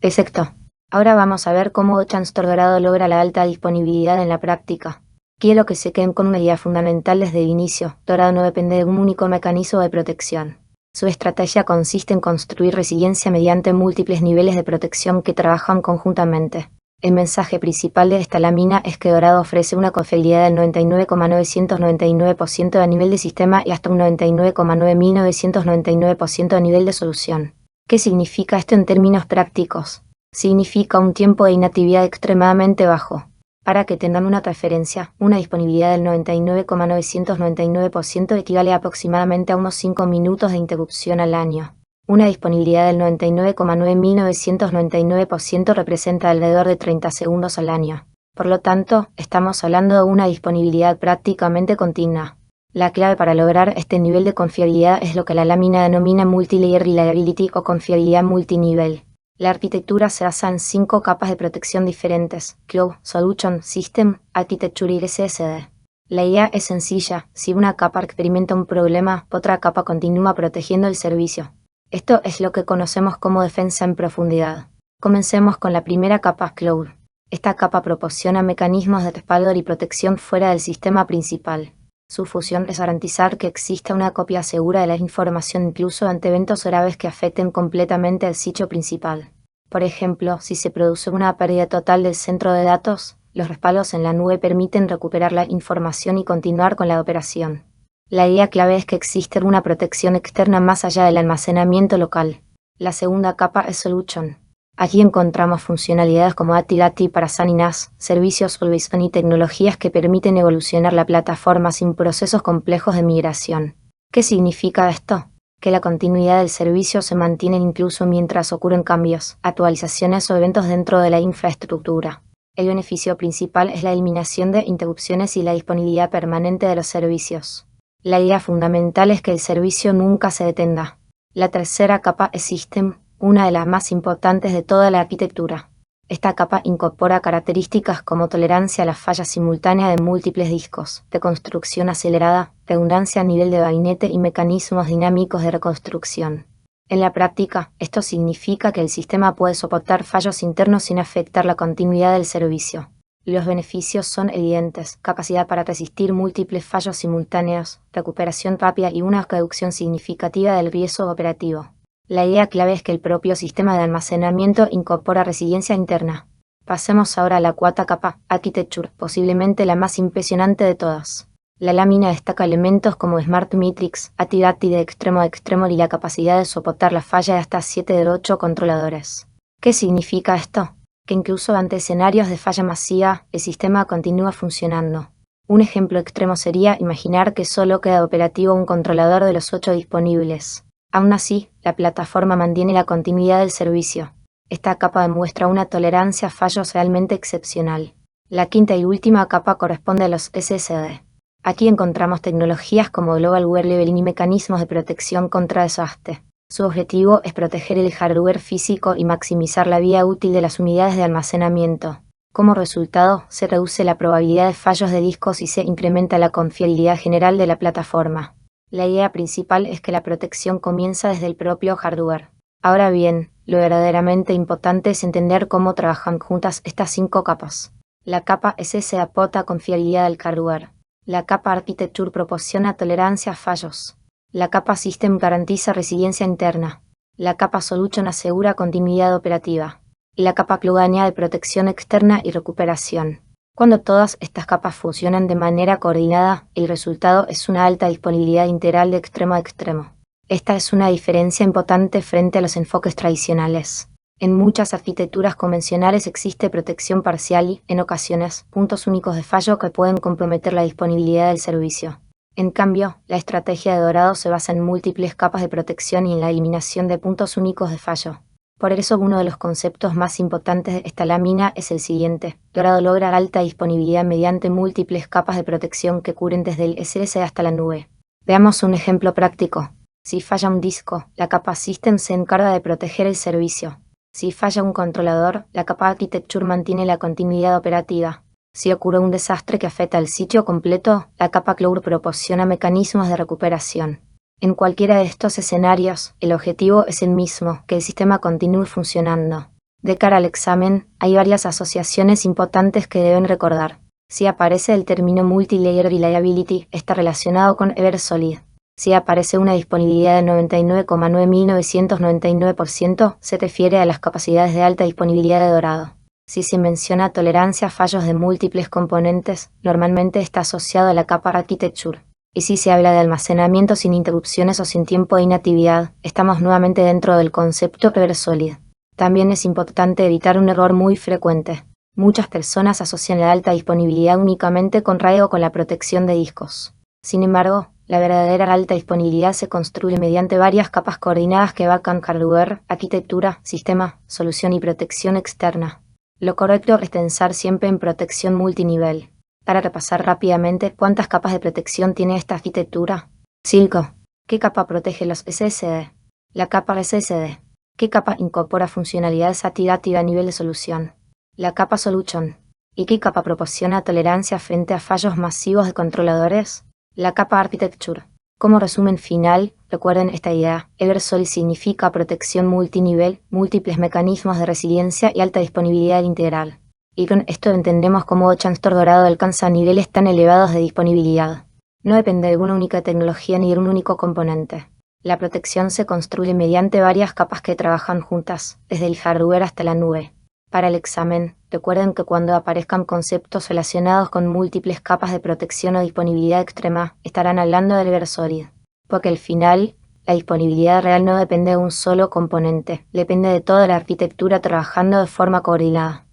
Exacto. Ahora vamos a ver cómo Transtor Dorado logra la alta disponibilidad en la práctica. Quiero que se queden con una idea fundamental desde el inicio. Dorado no depende de un único mecanismo de protección. Su estrategia consiste en construir resiliencia mediante múltiples niveles de protección que trabajan conjuntamente. El mensaje principal de esta lámina es que Dorado ofrece una confiabilidad del 99,999% a nivel de sistema y hasta un 99,9999% a nivel de solución. ¿Qué significa esto en términos prácticos? Significa un tiempo de inactividad extremadamente bajo. Para que tengan una referencia, una disponibilidad del 99,999% equivale a aproximadamente a unos 5 minutos de interrupción al año. Una disponibilidad del 99,9999% representa alrededor de 30 segundos al año. Por lo tanto, estamos hablando de una disponibilidad prácticamente continua. La clave para lograr este nivel de confiabilidad es lo que la lámina denomina Multi-Layer Reliability o confiabilidad multinivel. La arquitectura se basa en 5 capas de protección diferentes: Cloud, Solution, System, Architecture y SSD. La idea es sencilla: si una capa experimenta un problema, otra capa continúa protegiendo el servicio. Esto es lo que conocemos como defensa en profundidad. Comencemos con la primera capa, Cloud. Esta capa proporciona mecanismos de respaldo y protección fuera del sistema principal. Su función es garantizar que exista una copia segura de la información incluso ante eventos graves que afecten completamente el sitio principal. Por ejemplo, si se produce una pérdida total del centro de datos, los respaldos en la nube permiten recuperar la información y continuar con la operación. La idea clave es que existe una protección externa más allá del almacenamiento local. La segunda capa es Solution. Aquí encontramos funcionalidades como ATI para SAN y NAS, servicios Always On y tecnologías que permiten evolucionar la plataforma sin procesos complejos de migración. ¿Qué significa esto? Que la continuidad del servicio se mantiene incluso mientras ocurren cambios, actualizaciones o eventos dentro de la infraestructura. El beneficio principal es la eliminación de interrupciones y la disponibilidad permanente de los servicios. La idea fundamental es que el servicio nunca se detenga. La tercera capa es System, una de las más importantes de toda la arquitectura. Esta capa incorpora características como tolerancia a la falla simultánea de múltiples discos, reconstrucción acelerada, redundancia a nivel de gabinete y mecanismos dinámicos de reconstrucción. En la práctica, esto significa que el sistema puede soportar fallos internos sin afectar la continuidad del servicio. Los beneficios son evidentes: capacidad para resistir múltiples fallos simultáneos, recuperación rápida y una reducción significativa del riesgo operativo. La idea clave es que el propio sistema de almacenamiento incorpora resiliencia interna. Pasemos ahora a la cuarta capa, Architecture, posiblemente la más impresionante de todas. La lámina destaca elementos como Smart Matrix, ATI de extremo a extremo y la capacidad de soportar la falla de hasta 7 de 8 controladores. ¿Qué significa esto? Que incluso ante escenarios de falla masiva, el sistema continúa funcionando. Un ejemplo extremo sería imaginar que solo queda operativo un controlador de los 8 disponibles. Aún así, la plataforma mantiene la continuidad del servicio. Esta capa demuestra una tolerancia a fallos realmente excepcional. La quinta y última capa corresponde a los SSD. Aquí encontramos tecnologías como Global Wire Leveling y mecanismos de protección contra desastre. Su objetivo es proteger el hardware físico y maximizar la vida útil de las unidades de almacenamiento. Como resultado, se reduce la probabilidad de fallos de discos y se incrementa la confiabilidad general de la plataforma. La idea principal es que la protección comienza desde el propio hardware. Ahora bien, lo verdaderamente importante es entender cómo trabajan juntas estas 5 capas. La capa SS aporta confiabilidad al hardware. La capa Architecture proporciona tolerancia a fallos. La capa System garantiza resiliencia interna. La capa Solution asegura continuidad operativa. Y la capa Cloud añade protección externa y recuperación. Cuando todas estas capas funcionan de manera coordinada, el resultado es una alta disponibilidad integral de extremo a extremo. Esta es una diferencia importante frente a los enfoques tradicionales. En muchas arquitecturas convencionales existe protección parcial y, en ocasiones, puntos únicos de fallo que pueden comprometer la disponibilidad del servicio. En cambio, la estrategia de Dorado se basa en múltiples capas de protección y en la eliminación de puntos únicos de fallo. Por eso uno de los conceptos más importantes de esta lámina es el siguiente: Dorado logra alta disponibilidad mediante múltiples capas de protección que cubren desde el SSD hasta la nube. Veamos un ejemplo práctico. Si falla un disco, la capa System se encarga de proteger el servicio. Si falla un controlador, la capa Architecture mantiene la continuidad operativa. Si ocurre un desastre que afecta al sitio completo, la capa Cloud proporciona mecanismos de recuperación. En cualquiera de estos escenarios, el objetivo es el mismo: que el sistema continúe funcionando. De cara al examen, hay varias asociaciones importantes que deben recordar. Si aparece el término Multi-Layer Reliability, está relacionado con Eversolid. Si aparece una disponibilidad de 99,9999%, se refiere a las capacidades de alta disponibilidad de Dorado. Si se menciona tolerancia a fallos de múltiples componentes, normalmente está asociado a la capa Architecture. Y si se habla de almacenamiento sin interrupciones o sin tiempo de inactividad, estamos nuevamente dentro del concepto Eversolid. También es importante evitar un error muy frecuente. Muchas personas asocian la alta disponibilidad únicamente con RAID o con la protección de discos. Sin embargo, la verdadera alta disponibilidad se construye mediante varias capas coordinadas que abarcan hardware, arquitectura, sistema, solución y protección externa. Lo correcto es pensar siempre en protección multinivel. Para repasar rápidamente, ¿cuántas capas de protección tiene esta arquitectura? 5. ¿Qué capa protege los SSD? La capa SSD. ¿Qué capa incorpora funcionalidades activativa a nivel de solución? La capa Solution. ¿Y qué capa proporciona tolerancia frente a fallos masivos de controladores? La capa Architecture. Como resumen final, recuerden esta idea. Eversolid significa protección multinivel, múltiples mecanismos de resiliencia y alta disponibilidad integral. Y con esto entendemos cómo Transistor Dorado alcanza niveles tan elevados de disponibilidad. No depende de una única tecnología ni de un único componente. La protección se construye mediante varias capas que trabajan juntas, desde el hardware hasta la nube. Para el examen, recuerden que cuando aparezcan conceptos relacionados con múltiples capas de protección o disponibilidad extrema, estarán hablando del Eversolid. Porque al final, la disponibilidad real no depende de un solo componente, depende de toda la arquitectura trabajando de forma coordinada.